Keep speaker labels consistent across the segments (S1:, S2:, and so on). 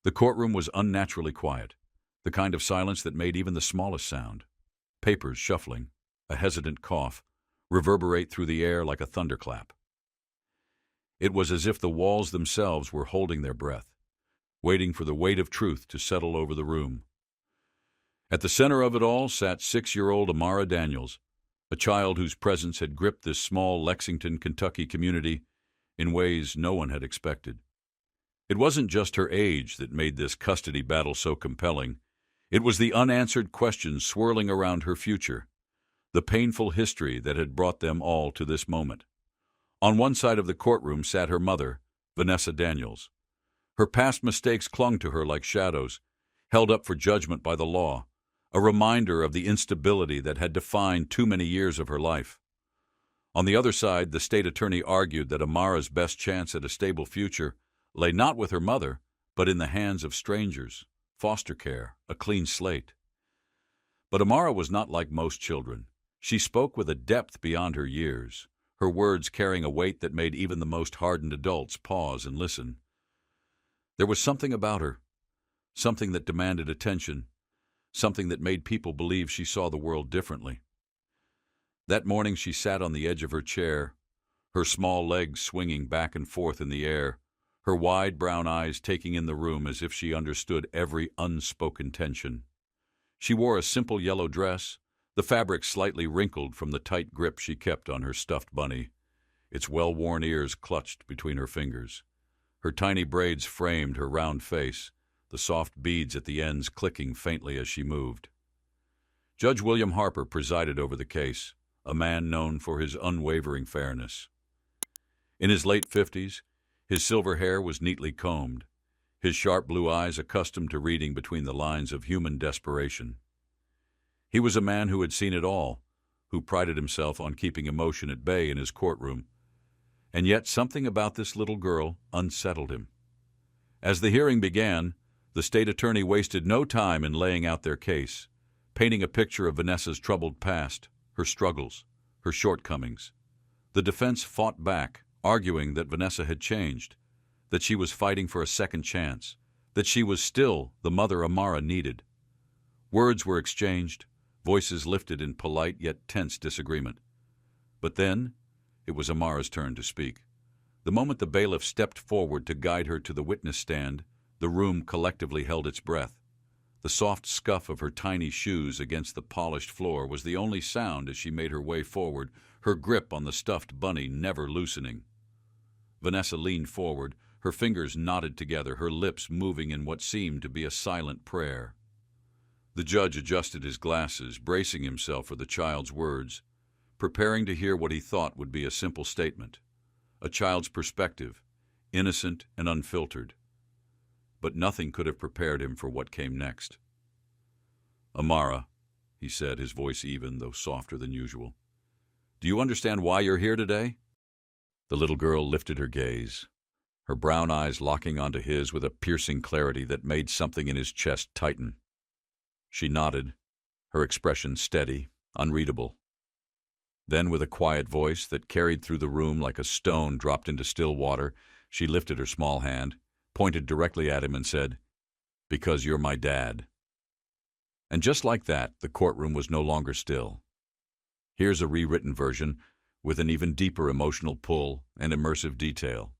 S1: The courtroom was unnaturally quiet, the kind of silence that made even the smallest sound, papers shuffling, a hesitant cough, reverberate through the air like a thunderclap. It was as if the walls themselves were holding their breath, waiting for the weight of truth to settle over the room. At the center of it all sat 6-year-old Amara Daniels, a child whose presence had gripped this small Lexington, Kentucky community in ways no one had expected. It wasn't just her age that made this custody battle so compelling. It was the unanswered questions swirling around her future, the painful history that had brought them all to this moment. On one side of the courtroom sat her mother, Vanessa Daniels. Her past mistakes clung to her like shadows, held up for judgment by the law, a reminder of the instability that had defined too many years of her life. On the other side, the state attorney argued that Amara's best chance at a stable future lay not with her mother, but in the hands of strangers, foster care, a clean slate. But Amara was not like most children. She spoke with a depth beyond her years, her words carrying a weight that made even the most hardened adults pause and listen. There was something about her, something that demanded attention, something that made people believe she saw the world differently. That morning she sat on the edge of her chair, her small legs swinging back and forth in the air, her wide brown eyes taking in the room as if she understood every unspoken tension. She wore a simple yellow dress, the fabric slightly wrinkled from the tight grip she kept on her stuffed bunny, its well-worn ears clutched between her fingers. Her tiny braids framed her round face, the soft beads at the ends clicking faintly as she moved. Judge William Harper presided over the case, a man known for his unwavering fairness. In his late 50s, his silver hair was neatly combed, his sharp blue eyes accustomed to reading between the lines of human desperation. He was a man who had seen it all, who prided himself on keeping emotion at bay in his courtroom. And yet something about this little girl unsettled him. As the hearing began, the state attorney wasted no time in laying out their case, painting a picture of Vanessa's troubled past, her struggles, her shortcomings. The defense fought back, arguing that Vanessa had changed, that she was fighting for a second chance, that she was still the mother Amara needed. Words were exchanged, voices lifted in polite yet tense disagreement. But then, it was Amara's turn to speak. The moment the bailiff stepped forward to guide her to the witness stand, the room collectively held its breath. The soft scuff of her tiny shoes against the polished floor was the only sound as she made her way forward, her grip on the stuffed bunny never loosening. Vanessa leaned forward, her fingers knotted together, her lips moving in what seemed to be a silent prayer. The judge adjusted his glasses, bracing himself for the child's words, preparing to hear what he thought would be a simple statement. A child's perspective, innocent and unfiltered. But nothing could have prepared him for what came next. "Amara," he said, his voice even, though softer than usual, "do you understand why you're here today?" The little girl lifted her gaze, her brown eyes locking onto his with a piercing clarity that made something in his chest tighten. She nodded, her expression steady, unreadable. Then, with a quiet voice that carried through the room like a stone dropped into still water, she lifted her small hand, pointed directly at him and said, "Because you're my dad." And just like that, the courtroom was no longer still. Here's a rewritten version with an even deeper emotional pull and immersive detail.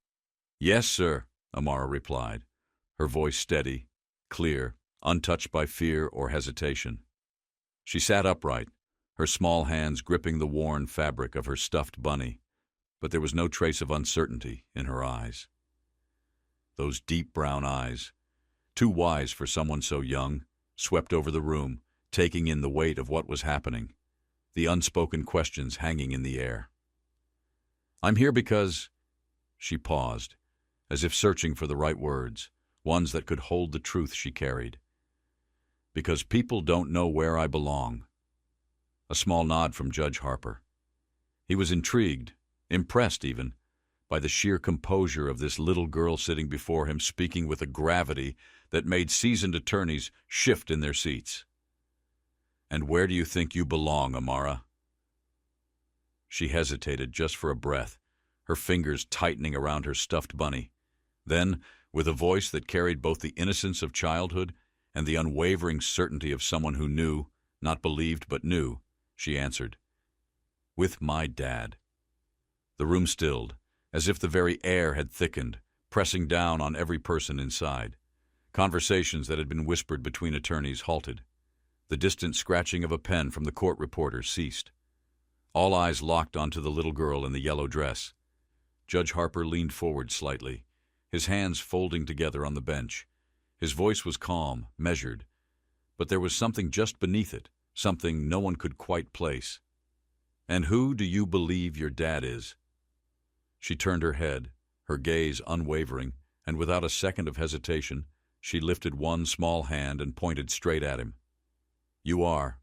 S1: "Yes, sir," Amara replied, her voice steady, clear, untouched by fear or hesitation. She sat upright, her small hands gripping the worn fabric of her stuffed bunny, but there was no trace of uncertainty in her eyes. Those deep brown eyes, too wise for someone so young, swept over the room, taking in the weight of what was happening, the unspoken questions hanging in the air. "I'm here because—" She paused, as if searching for the right words, ones that could hold the truth she carried. "Because people don't know where I belong." A small nod from Judge Harper. He was intrigued, impressed even, by the sheer composure of this little girl sitting before him, speaking with a gravity that made seasoned attorneys shift in their seats. "And where do you think you belong, Amara?" She hesitated just for a breath, her fingers tightening around her stuffed bunny. Then, With a voice that carried both the innocence of childhood and the unwavering certainty of someone who knew, not believed but knew, she answered, "With my dad." The room stilled, as if the very air had thickened, pressing down on every person inside. Conversations that had been whispered between attorneys halted. The distant scratching of a pen from the court reporter ceased. All eyes locked onto the little girl in the yellow dress. Judge Harper leaned forward slightly, his hands folding together on the bench. His voice was calm, measured, but there was something just beneath it, something no one could quite place. "And who do you believe your dad is?" She turned her head, her gaze unwavering, and without a second of hesitation, she lifted one small hand and pointed straight at him. "You are."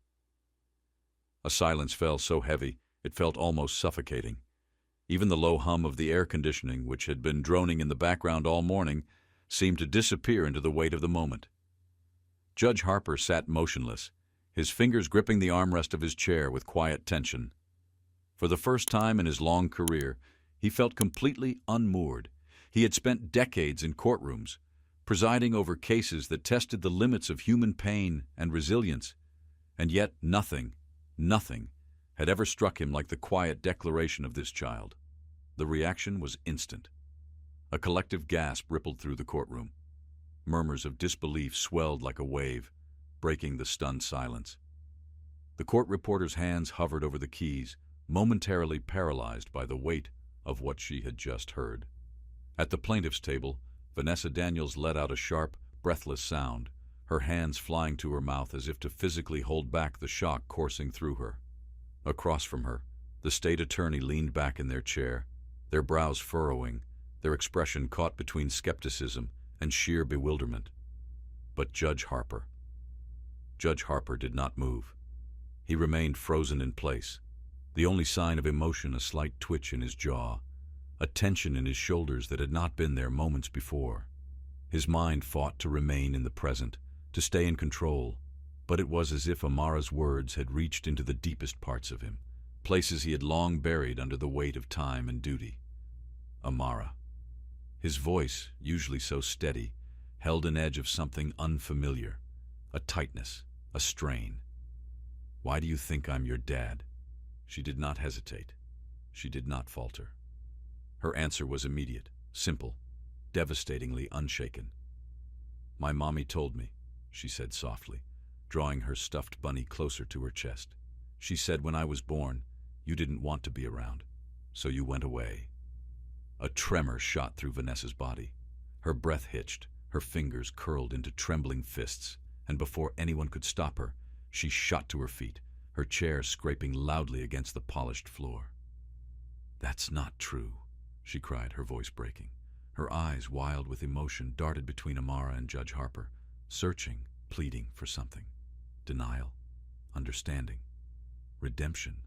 S1: A silence fell so heavy it felt almost suffocating. Even the low hum of the air conditioning, which had been droning in the background all morning, seemed to disappear into the weight of the moment. Judge Harper sat motionless, his fingers gripping the armrest of his chair with quiet tension. For the first time in his long career, he felt completely unmoored. He had spent decades in courtrooms, presiding over cases that tested the limits of human pain and resilience, and yet nothing had ever struck him like the quiet declaration of this child. The reaction was instant. A collective gasp rippled through the courtroom. Murmurs of disbelief swelled like a wave, breaking the stunned silence. The court reporter's hands hovered over the keys, momentarily paralyzed by the weight of what she had just heard. At the plaintiff's table, Vanessa Daniels let out a sharp, breathless sound, her hands flying to her mouth as if to physically hold back the shock coursing through her. Across from her, the state attorney leaned back in their chair, their brows furrowing, their expression caught between skepticism and sheer bewilderment. But Judge Harper did not move. He remained frozen in place, the only sign of emotion a slight twitch in his jaw, a tension in his shoulders that had not been there moments before. His mind fought to remain in the present, to stay in control, but it was as if Amara's words had reached into the deepest parts of him, places he had long buried under the weight of time and duty. Amara. His voice, usually so steady, held an edge of something unfamiliar, a tightness, a strain. "Why do you think I'm your dad?" She did not hesitate. She did not falter. Her answer was immediate, simple, devastatingly unshaken. "My mommy told me," she said softly, drawing her stuffed bunny closer to her chest. "She said when I was born, you didn't want to be around, so you went away." A tremor shot through Vanessa's body. Her breath hitched, her fingers curled into trembling fists, and before anyone could stop her, she shot to her feet, her chair scraping loudly against the polished floor. "That's not true," she cried, her voice breaking. Her eyes, wild with emotion, darted between Amara and Judge Harper, searching, pleading for something. Denial, understanding, redemption.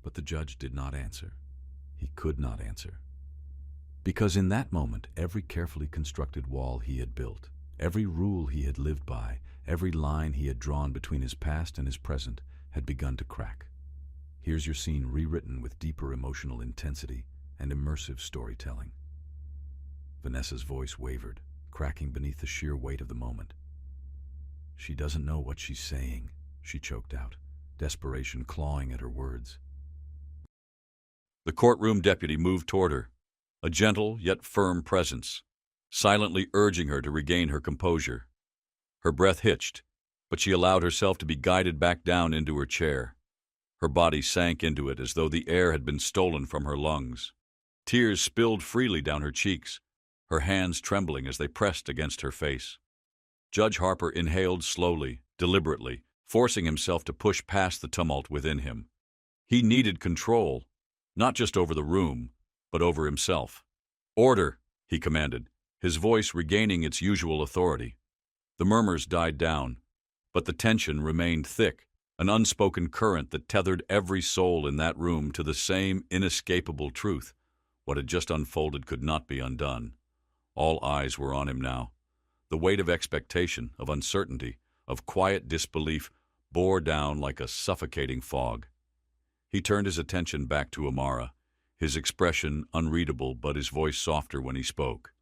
S1: But the judge did not answer. He could not answer. Because in that moment, every carefully constructed wall he had built, every rule he had lived by, every line he had drawn between his past and his present had begun to crack. Here's your scene rewritten with deeper emotional intensity and immersive storytelling. Vanessa's voice wavered, cracking beneath the sheer weight of the moment. "She doesn't know what she's saying," she choked out, desperation clawing at her words. The courtroom deputy moved toward her, a gentle yet firm presence, silently urging her to regain her composure. Her breath hitched, but she allowed herself to be guided back down into her chair. Her body sank into it as though the air had been stolen from her lungs. Tears spilled freely down her cheeks, her hands trembling as they pressed against her face. Judge Harper inhaled slowly, deliberately, forcing himself to push past the tumult within him. He needed control, not just over the room, but over himself. "Order," he commanded, his voice regaining its usual authority. The murmurs died down, but the tension remained thick, an unspoken current that tethered every soul in that room to the same inescapable truth. What had just unfolded could not be undone. All eyes were on him now. The weight of expectation, of uncertainty, of quiet disbelief bore down like a suffocating fog. He turned his attention back to Amara, his expression unreadable but his voice softer when he spoke.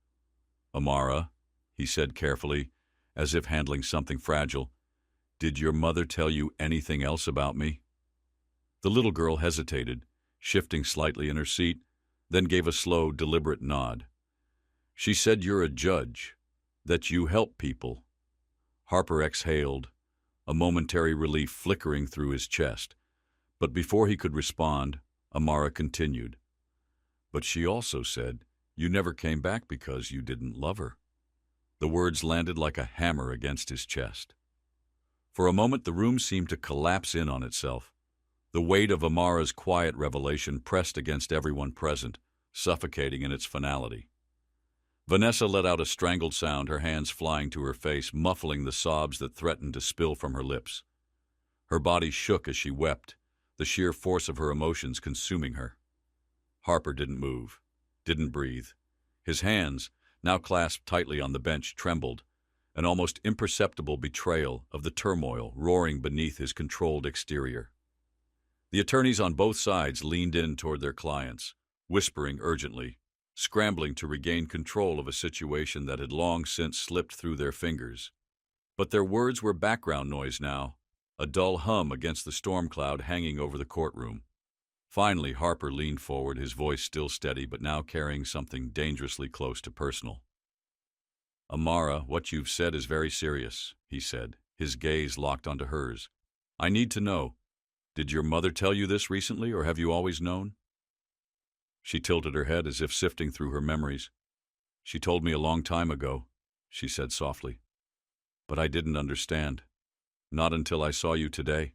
S1: "Amara," he said carefully, as if handling something fragile, "did your mother tell you anything else about me?" The little girl hesitated, shifting slightly in her seat, then gave a slow, deliberate nod. "She said you're a judge, that you help people." Harper exhaled, a momentary relief flickering through his chest. But before he could respond, Amara continued. "But she also said you never came back because you didn't love her." The words landed like a hammer against his chest. For a moment the room seemed to collapse in on itself. The weight of Amara's quiet revelation pressed against everyone present, suffocating in its finality. Vanessa let out a strangled sound, her hands flying to her face, muffling the sobs that threatened to spill from her lips. Her body shook as she wept, the sheer force of her emotions consuming her. Harper didn't move, didn't breathe. His hands, now clasped tightly on the bench, trembled, an almost imperceptible betrayal of the turmoil roaring beneath his controlled exterior. The attorneys on both sides leaned in toward their clients, whispering urgently, scrambling to regain control of a situation that had long since slipped through their fingers. But their words were background noise now, a dull hum against the storm cloud hanging over the courtroom. Finally, Harper leaned forward, his voice still steady but now carrying something dangerously close to personal. "Amara, what you've said is very serious," he said, his gaze locked onto hers. "I need to know, did your mother tell you this recently, or have you always known?" She tilted her head as if sifting through her memories. "She told me a long time ago," she said softly. "But I didn't understand. Not until I saw you today.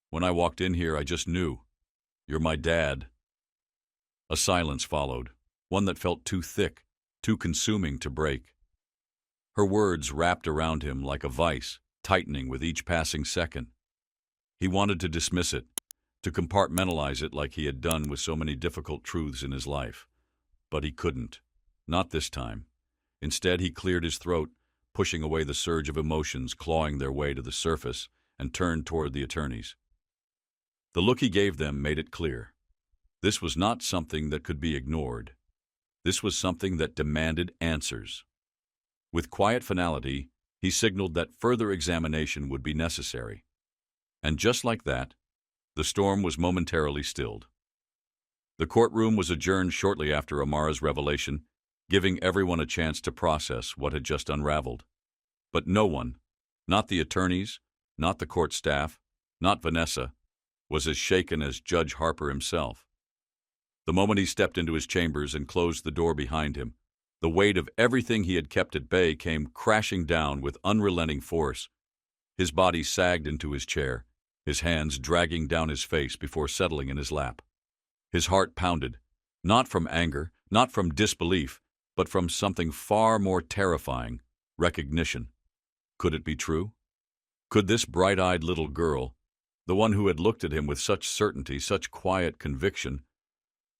S1: When I walked in here, I just knew. You're my dad." A silence followed, one that felt too thick, too consuming to break. Her words wrapped around him like a vice, tightening with each passing second. He wanted to dismiss it, to compartmentalize it like he had done with so many difficult truths in his life. But he couldn't. Not this time. Instead, he cleared his throat, pushing away the surge of emotions clawing their way to the surface, and turned toward the attorneys. The look he gave them made it clear. This was not something that could be ignored. This was something that demanded answers. With quiet finality, he signaled that further examination would be necessary. And just like that, the storm was momentarily stilled. The courtroom was adjourned shortly after Amara's revelation, giving everyone a chance to process what had just unraveled. But no one, not the attorneys, not the court staff, not Vanessa, was as shaken as Judge Harper himself. The moment he stepped into his chambers and closed the door behind him, the weight of everything he had kept at bay came crashing down with unrelenting force. His body sagged into his chair, his hands dragging down his face before settling in his lap. His heart pounded, not from anger, not from disbelief, but from something far more terrifying, recognition. Could it be true? Could this bright-eyed little girl, the one who had looked at him with such certainty, such quiet conviction,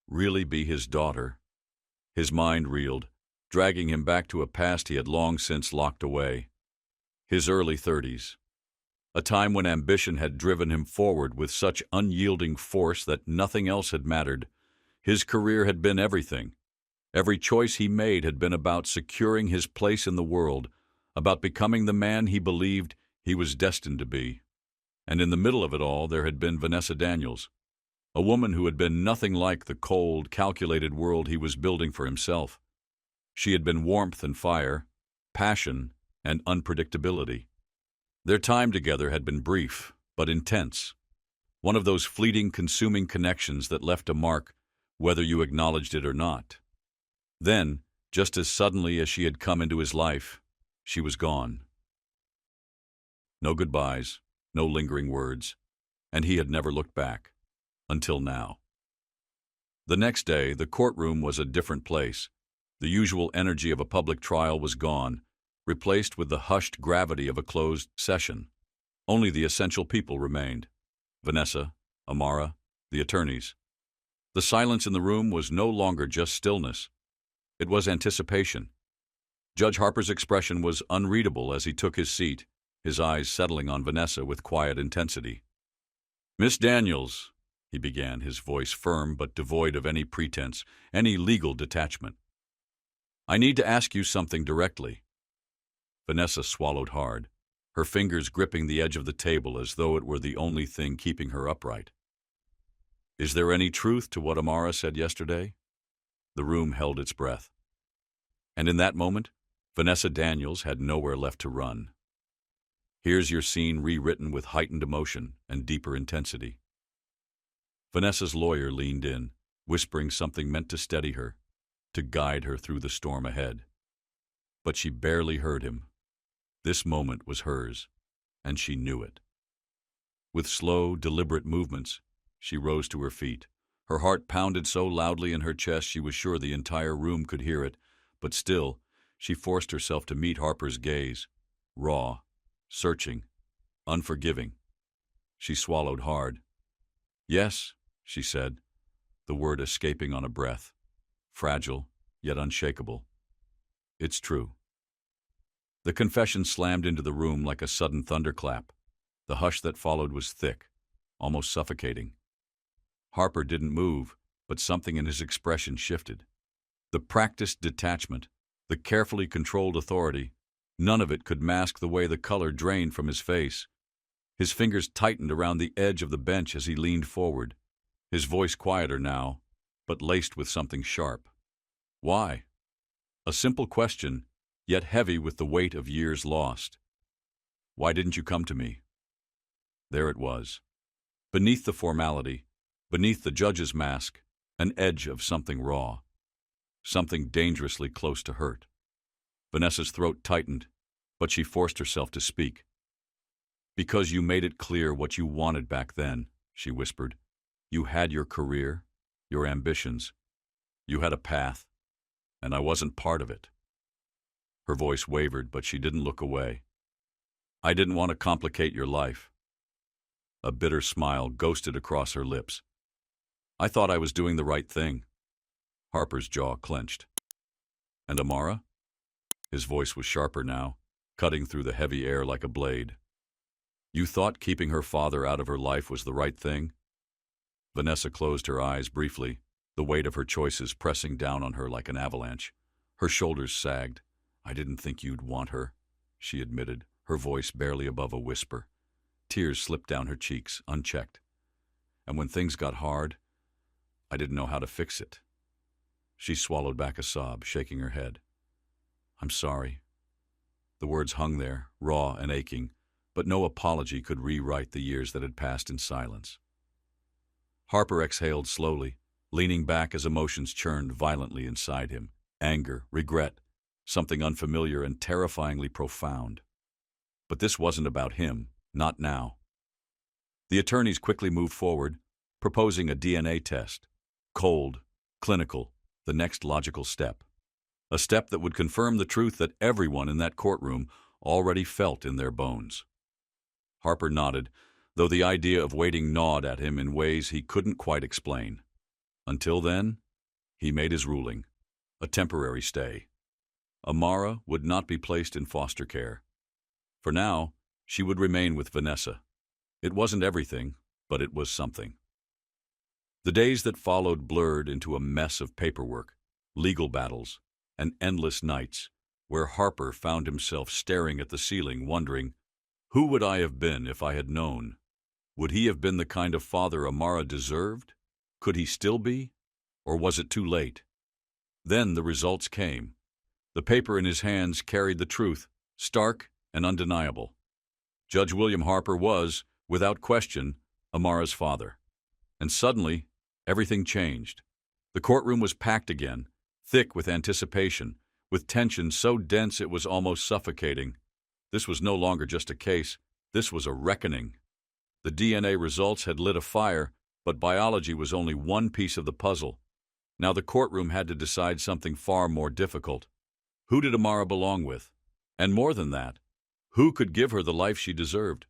S1: really be his daughter? His mind reeled, dragging him back to a past he had long since locked away. His early 30s. A time when ambition had driven him forward with such unyielding force that nothing else had mattered. His career had been everything. Every choice he made had been about securing his place in the world, about becoming the man he believed he was destined to be. And in the middle of it all, there had been Vanessa Daniels, a woman who had been nothing like the cold, calculated world he was building for himself. She had been warmth and fire, passion and unpredictability. Their time together had been brief, but intense. One of those fleeting, consuming connections that left a mark, whether you acknowledged it or not. Then, just as suddenly as she had come into his life, she was gone. No goodbyes, no lingering words, and he had never looked back. Until now. The next day, the courtroom was a different place. The usual energy of a public trial was gone, replaced with the hushed gravity of a closed session. Only the essential people remained. Vanessa, Amara, the attorneys. The silence in the room was no longer just stillness. It was anticipation. Judge Harper's expression was unreadable as he took his seat, his eyes settling on Vanessa with quiet intensity. "Miss Daniels," he began, his voice firm but devoid of any pretense, any legal detachment. I need to ask you something directly. Vanessa swallowed hard, her fingers gripping the edge of the table as though it were the only thing keeping her upright. Is there any truth to what Amara said yesterday? The room held its breath. And in that moment, Vanessa Daniels had nowhere left to run. Here's your scene rewritten with heightened emotion and deeper intensity. Vanessa's lawyer leaned in, whispering something meant to steady her, to guide her through the storm ahead. But she barely heard him. This moment was hers, and she knew it. With slow, deliberate movements, she rose to her feet. Her heart pounded so loudly in her chest she was sure the entire room could hear it, but still, she forced herself to meet Harper's gaze, raw, searching, unforgiving. She swallowed hard. Yes, she said, the word escaping on a breath, fragile, yet unshakable. It's true. The confession slammed into the room like a sudden thunderclap. The hush that followed was thick, almost suffocating. Harper didn't move, but something in his expression shifted. The practiced detachment, the carefully controlled authority, none of it could mask the way the color drained from his face. His fingers tightened around the edge of the bench as he leaned forward, his voice quieter now, but laced with something sharp. Why? A simple question, yet heavy with the weight of years lost. Why didn't you come to me? There it was. Beneath the formality, beneath the judge's mask, an edge of something raw, something dangerously close to hurt. Vanessa's throat tightened, but she forced herself to speak. Because you made it clear what you wanted back then, she whispered. You had your career, your ambitions. You had a path, and I wasn't part of it. Her voice wavered, but she didn't look away. I didn't want to complicate your life. A bitter smile ghosted across her lips. I thought I was doing the right thing. Harper's jaw clenched. And Amara? His voice was sharper now, cutting through the heavy air like a blade. You thought keeping her father out of her life was the right thing? Vanessa closed her eyes briefly, the weight of her choices pressing down on her like an avalanche. Her shoulders sagged. I didn't think you'd want her, she admitted, her voice barely above a whisper. Tears slipped down her cheeks, unchecked. And when things got hard, I didn't know how to fix it. She swallowed back a sob, shaking her head. I'm sorry. The words hung there, raw and aching, but no apology could rewrite the years that had passed in silence. Harper exhaled slowly, leaning back as emotions churned violently inside him. Anger, regret, something unfamiliar and terrifyingly profound. But this wasn't about him, not now. The attorneys quickly moved forward, proposing a DNA test. Cold, clinical, the next logical step. A step that would confirm the truth that everyone in that courtroom already felt in their bones. Harper nodded, though the idea of waiting gnawed at him in ways he couldn't quite explain. Until then, he made his ruling. A temporary stay. Amara would not be placed in foster care. For now, she would remain with Vanessa. It wasn't everything, but it was something. The days that followed blurred into a mess of paperwork, legal battles, and endless nights, where Harper found himself staring at the ceiling, wondering, who would I have been if I had known? Would he have been the kind of father Amara deserved? Could he still be? Or was it too late? Then the results came. The paper in his hands carried the truth, stark and undeniable. Judge William Harper was, without question, Amara's father. And suddenly, everything changed. The courtroom was packed again, thick with anticipation, with tension so dense it was almost suffocating. This was no longer just a case, this was a reckoning. The DNA results had lit a fire, but biology was only one piece of the puzzle. Now the courtroom had to decide something far more difficult. Who did Amara belong with? And more than that, who could give her the life she deserved?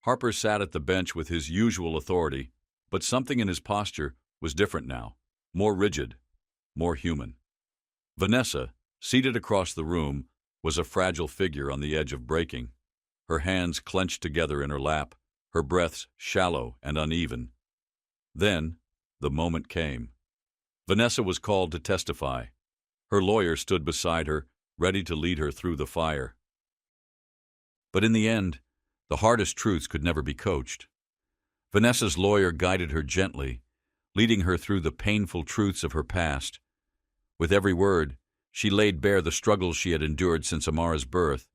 S1: Harper sat at the bench with his usual authority, but something in his posture was different now, more rigid, more human. Vanessa, seated across the room, was a fragile figure on the edge of breaking, her hands clenched together in her lap, her breaths shallow and uneven. Then, the moment came. Vanessa was called to testify. Her lawyer stood beside her, ready to lead her through the fire. But in the end, the hardest truths could never be coached. Vanessa's lawyer guided her gently, leading her through the painful truths of her past. With every word, she laid bare the struggles she had endured since Amara's birth,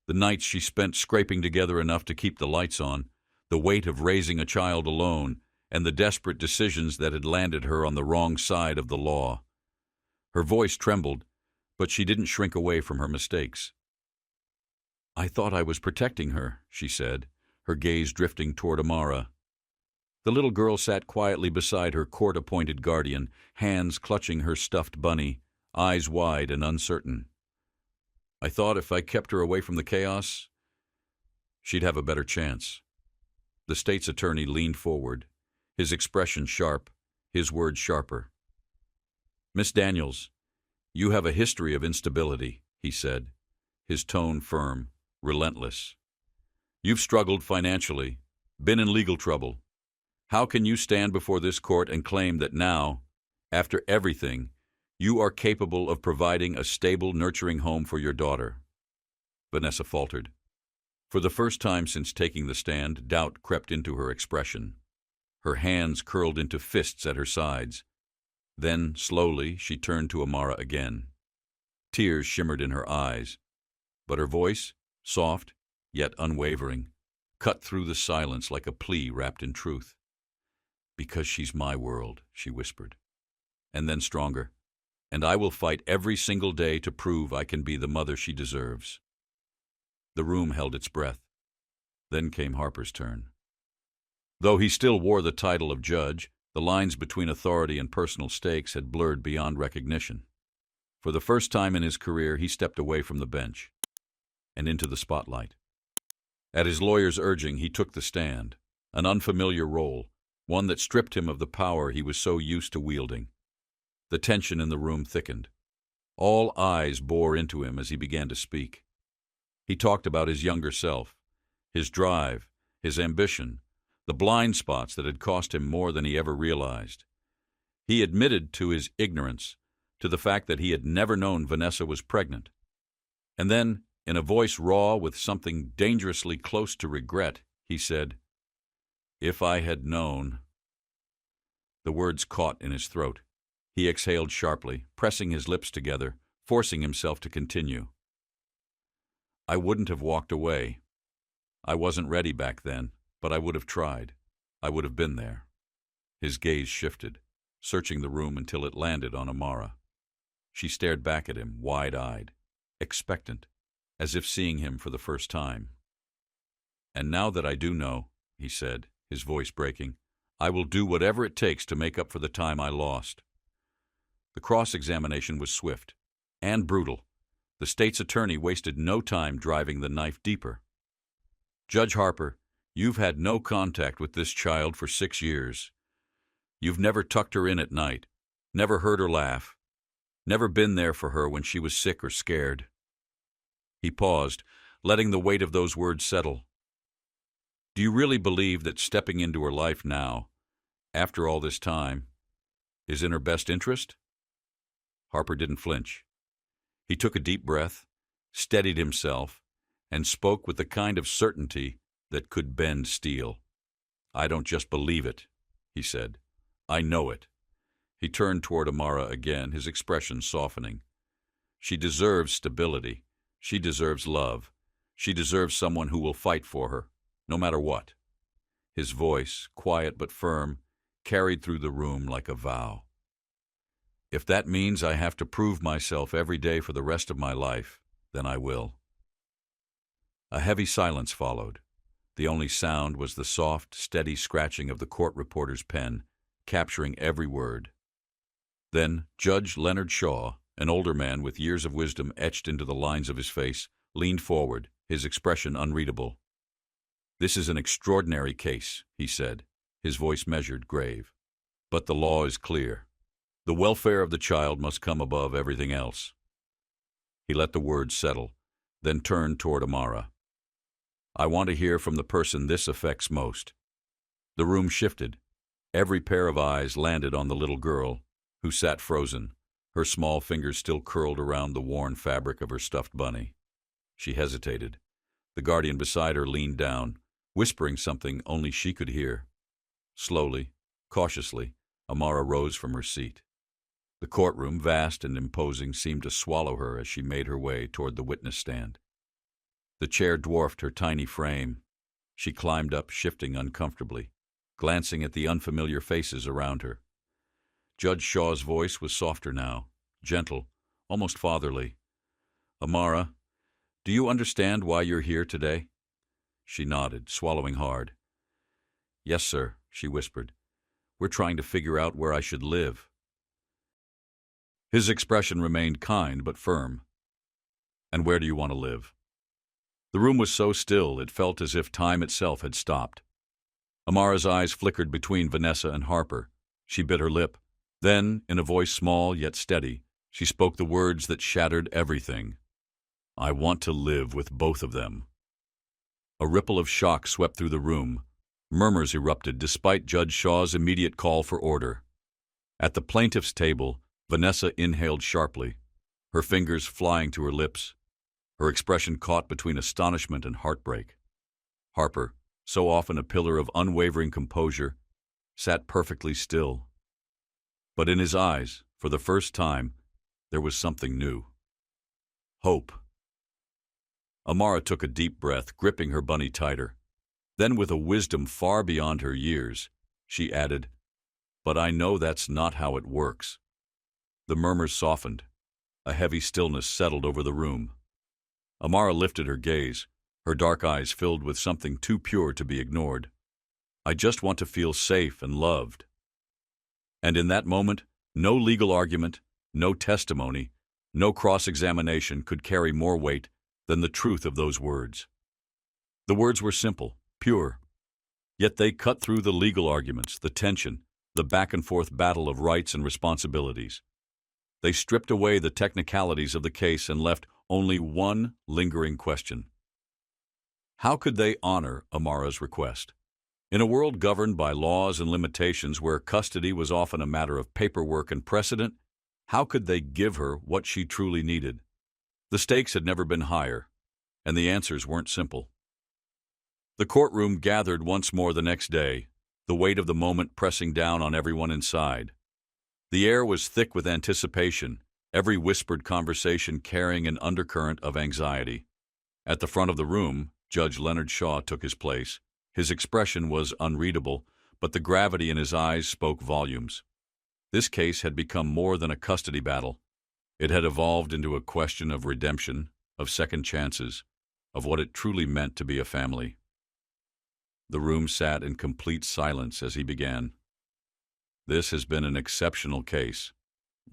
S1: the nights she spent scraping together enough to keep the lights on, the weight of raising a child alone, and the desperate decisions that had landed her on the wrong side of the law. Her voice trembled, but she didn't shrink away from her mistakes. "I thought I was protecting her," she said, her gaze drifting toward Amara. The little girl sat quietly beside her court-appointed guardian, hands clutching her stuffed bunny, eyes wide and uncertain. "I thought if I kept her away from the chaos, she'd have a better chance." The state's attorney leaned forward, his expression sharp, his words sharper. "Miss Daniels, you have a history of instability," he said, his tone firm, relentless. "You've struggled financially, been in legal trouble. How can you stand before this court and claim that now, after everything, you are capable of providing a stable, nurturing home for your daughter?" Vanessa faltered. For the first time since taking the stand, doubt crept into her expression. Her hands curled into fists at her sides. Then, slowly, she turned to Amara again. Tears shimmered in her eyes, but her voice, soft, yet unwavering, cut through the silence like a plea wrapped in truth. "Because she's my world," she whispered. And then stronger, "And I will fight every single day to prove I can be the mother she deserves." The room held its breath. Then came Harper's turn. Though he still wore the title of judge, the lines between authority and personal stakes had blurred beyond recognition. For the first time in his career, he stepped away from the bench and into the spotlight. At his lawyer's urging, he took the stand, an unfamiliar role, one that stripped him of the power he was so used to wielding. The tension in the room thickened. All eyes bore into him as he began to speak. He talked about his younger self, his drive, his ambition, the blind spots that had cost him more than he ever realized. He admitted to his ignorance, to the fact that he had never known Vanessa was pregnant. And then, in a voice raw with something dangerously close to regret, he said, "If I had known." The words caught in his throat. He exhaled sharply, pressing his lips together, forcing himself to continue. "I wouldn't have walked away. I wasn't ready back then, but I would have tried. I would have been there." His gaze shifted, searching the room until it landed on Amara. She stared back at him, wide-eyed, expectant, as if seeing him for the first time. "And now that I do know," he said, his voice breaking, "I will do whatever it takes to make up for the time I lost." The cross-examination was swift and brutal. The state's attorney wasted no time driving the knife deeper. "Judge Harper, you've had no contact with this child for 6 years. You've never tucked her in at night, never heard her laugh, never been there for her when she was sick or scared." He paused, letting the weight of those words settle. "Do you really believe that stepping into her life now, after all this time, is in her best interest?" Harper didn't flinch. He took a deep breath, steadied himself, and spoke with the kind of certainty that could bend steel. "I don't just believe it," he said. "I know it." He turned toward Amara again, his expression softening. "She deserves stability. She deserves love. She deserves someone who will fight for her, no matter what." His voice, quiet but firm, carried through the room like a vow. "If that means I have to prove myself every day for the rest of my life, then I will." A heavy silence followed. The only sound was the soft, steady scratching of the court reporter's pen, capturing every word. Then Judge Leonard Shaw, an older man with years of wisdom etched into the lines of his face, leaned forward, his expression unreadable. "This is an extraordinary case," he said, his voice measured, grave. "But the law is clear. The welfare of the child must come above everything else." He let the words settle, then turned toward Amara. "I want to hear from the person this affects most." The room shifted. Every pair of eyes landed on the little girl, who sat frozen, her small fingers still curled around the worn fabric of her stuffed bunny. She hesitated. The guardian beside her leaned down, whispering something only she could hear. Slowly, cautiously, Amara rose from her seat. The courtroom, vast and imposing, seemed to swallow her as she made her way toward the witness stand. The chair dwarfed her tiny frame. She climbed up, shifting uncomfortably, glancing at the unfamiliar faces around her. Judge Shaw's voice was softer now, gentle, almost fatherly. "Amara, do you understand why you're here today?" She nodded, swallowing hard. "Yes, sir," she whispered. "We're trying to figure out where I should live." His expression remained kind but firm. "And where do you want to live?" The room was so still it felt as if time itself had stopped. Amara's eyes flickered between Vanessa and Harper. She bit her lip. Then, in a voice small yet steady, she spoke the words that shattered everything. "I want to live with both of them." A ripple of shock swept through the room. Murmurs erupted despite Judge Shaw's immediate call for order. At the plaintiff's table, Vanessa inhaled sharply, her fingers flying to her lips, her expression caught between astonishment and heartbreak. Harper, so often a pillar of unwavering composure, sat perfectly still. But in his eyes, for the first time, there was something new. Hope. Amara took a deep breath, gripping her bunny tighter. Then, with a wisdom far beyond her years, she added, "But I know that's not how it works." The murmurs softened. A heavy stillness settled over the room. Amara lifted her gaze, her dark eyes filled with something too pure to be ignored. "I just want to feel safe and loved." And in that moment, no legal argument, no testimony, no cross-examination could carry more weight than the truth of those words. The words were simple, pure. Yet they cut through the legal arguments, the tension, the back-and-forth battle of rights and responsibilities. They stripped away the technicalities of the case and left only one lingering question. How could they honor Amara's request? In a world governed by laws and limitations where custody was often a matter of paperwork and precedent, how could they give her what she truly needed? The stakes had never been higher, and the answers weren't simple. The courtroom gathered once more the next day, the weight of the moment pressing down on everyone inside. The air was thick with anticipation, every whispered conversation carrying an undercurrent of anxiety. At the front of the room, Judge Leonard Shaw took his place. His expression was unreadable, but the gravity in his eyes spoke volumes. This case had become more than a custody battle. It had evolved into a question of redemption, of second chances, of what it truly meant to be a family. The room sat in complete silence as he began. "This has been an exceptional case,"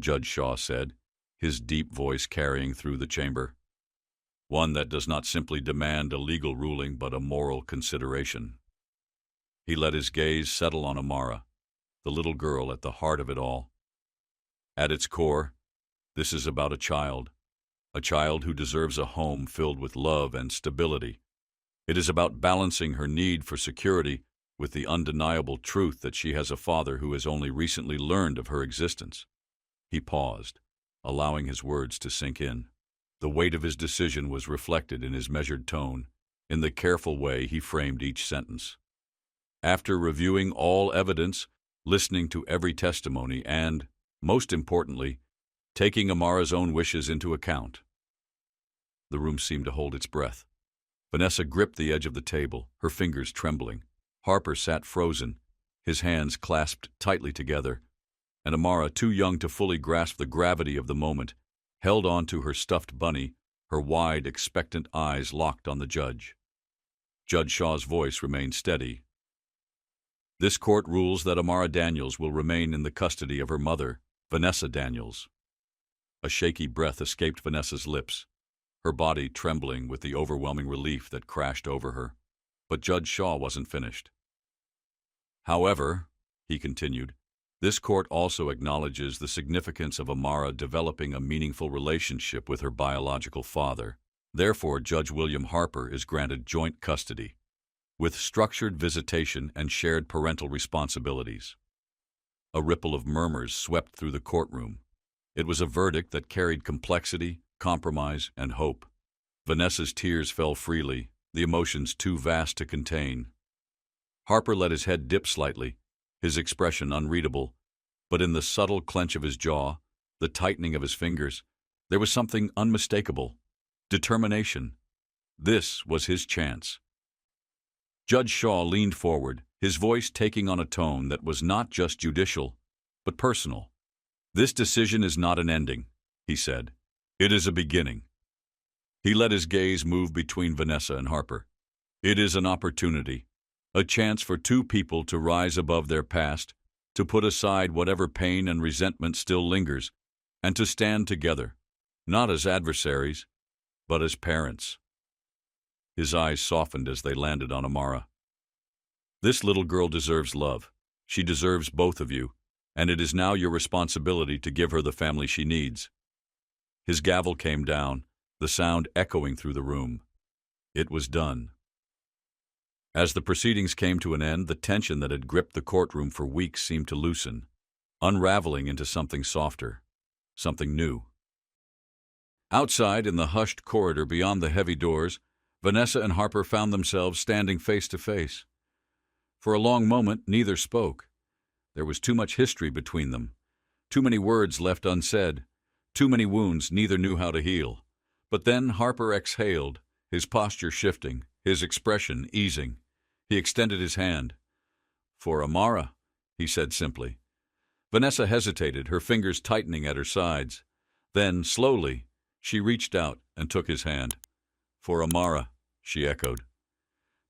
S1: Judge Shaw said, his deep voice carrying through the chamber. "One that does not simply demand a legal ruling but a moral consideration." He let his gaze settle on Amara, the little girl at the heart of it all. At its core, this is about a child who deserves a home filled with love and stability. It is about balancing her need for security with the undeniable truth that she has a father who has only recently learned of her existence. He paused, allowing his words to sink in. The weight of his decision was reflected in his measured tone, in the careful way he framed each sentence. After reviewing all evidence, listening to every testimony, and, most importantly, taking Amara's own wishes into account. The room seemed to hold its breath. Vanessa gripped the edge of the table, her fingers trembling. Harper sat frozen, his hands clasped tightly together, and Amara, too young to fully grasp the gravity of the moment, held on to her stuffed bunny, her wide, expectant eyes locked on the judge. Judge Shaw's voice remained steady. "This court rules that Amara Daniels will remain in the custody of her mother, Vanessa Daniels." A shaky breath escaped Vanessa's lips, her body trembling with the overwhelming relief that crashed over her. But Judge Shaw wasn't finished. "However," he continued, "this court also acknowledges the significance of Amara developing a meaningful relationship with her biological father. Therefore, Judge William Harper is granted joint custody, with structured visitation and shared parental responsibilities." A ripple of murmurs swept through the courtroom. It was a verdict that carried complexity, compromise, and hope. Vanessa's tears fell freely, the emotions too vast to contain. Harper let his head dip slightly, his expression unreadable, but in the subtle clench of his jaw, the tightening of his fingers, there was something unmistakable. Determination. This was his chance. Judge Shaw leaned forward, his voice taking on a tone that was not just judicial, but personal. "This decision is not an ending," he said. "It is a beginning." He let his gaze move between Vanessa and Harper. "It is an opportunity, a chance for two people to rise above their past, to put aside whatever pain and resentment still lingers, and to stand together, not as adversaries, but as parents." His eyes softened as they landed on Amara. "This little girl deserves love. She deserves both of you, and it is now your responsibility to give her the family she needs." His gavel came down, the sound echoing through the room. It was done. As the proceedings came to an end, the tension that had gripped the courtroom for weeks seemed to loosen, unraveling into something softer, something new. Outside, in the hushed corridor beyond the heavy doors, Vanessa and Harper found themselves standing face to face. For a long moment, neither spoke. There was too much history between them, too many words left unsaid, too many wounds neither knew how to heal. But then Harper exhaled, his posture shifting, his expression easing. He extended his hand. "For Amara," he said simply. Vanessa hesitated, her fingers tightening at her sides. Then, slowly, she reached out and took his hand. "For Amara," she echoed.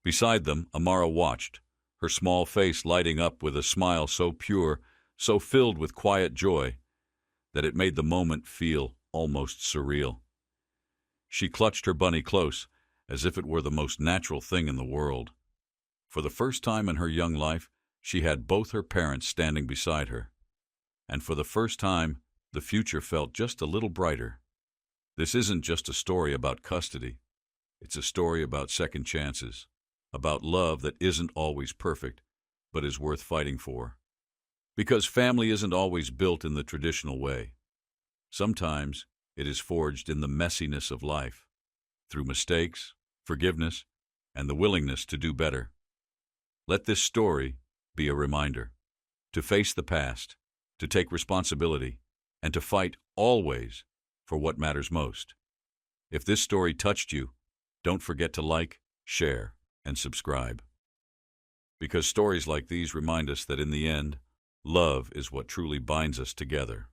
S1: Beside them, Amara watched, her small face lighting up with a smile so pure, so filled with quiet joy, that it made the moment feel almost surreal. She clutched her bunny close, as if it were the most natural thing in the world. For the first time in her young life, she had both her parents standing beside her. And for the first time, the future felt just a little brighter. This isn't just a story about custody. It's a story about second chances, about love that isn't always perfect, but is worth fighting for. Because family isn't always built in the traditional way. Sometimes it is forged in the messiness of life, through mistakes, forgiveness, and the willingness to do better. Let this story be a reminder to face the past, to take responsibility, and to fight always for what matters most. If this story touched you, don't forget to like, share, and subscribe. Because stories like these remind us that in the end, love is what truly binds us together.